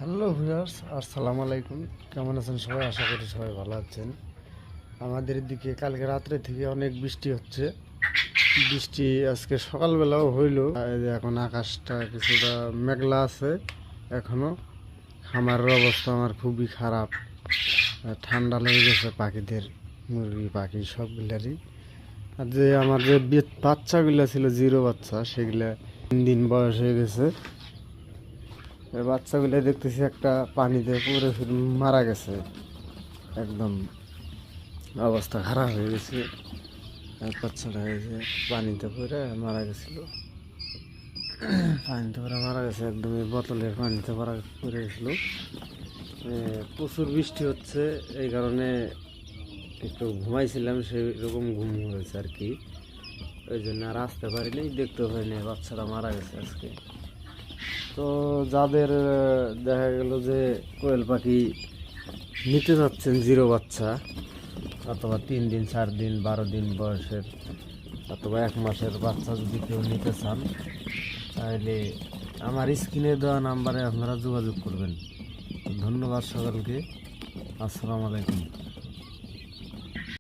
Hello viewers, আসসালামু আলাইকুম। কেমন আছেন সবাই? আশা করি সবাই ভালো আছেন। আমাদের দিকে কালকে রাত্রে থেকে অনেক বৃষ্টি হচ্ছে। বৃষ্টি আজকে সকালবেলাও হইলো। এই যে এখন আকাশটা কিছুটা মেঘলা আছে এখনো। খামারের অবস্থা আমার খুবই খারাপ। ঠান্ডা লেগে গেছে পাখিদের, মুরগি পাখি সবগুলারই। আর যে আমার যে বাচ্চাগুলো ছিল জিরো বাচ্চা, সেগুলা 3 দিন বয়স হয়ে গেছে। এই বাচ্চাগুলো দেখতেছি একটা পানিতে পুরো মারা গেছে, একদম অবস্থা খারাপ হয়ে গেছে। এক বাচ্চাটা এই যে পানিতে পড়ে মারা গেছিল, পানিতে পড়ে মারা গেছে, একদম এই বোতলের পানিতে পড়ে গেছিল। প্রচুর বৃষ্টি হচ্ছে, এই কারণে একটু ঘুমাইছিলাম, সেই রকম ঘুম হয়েছে আর কি। ওই জন্য আর আসতে পারিনি, দেখতে পারিনি বাচ্চাটা মারা গেছে আজকে। তো যাদের দেখা গেল যে কোয়েল পাখি নিতে যাচ্ছেন জিরো বাচ্চা, অথবা 3 দিন 4 দিন 12 দিন বয়সের, অথবা 1 মাসের বাচ্চা যদি কেউ নিতে চান, তাহলে আমার স্ক্রিনে দেওয়া নাম্বারে আপনারা যোগাযোগ করবেন। ধন্যবাদ সকলকে। আসসালামু আলাইকুম।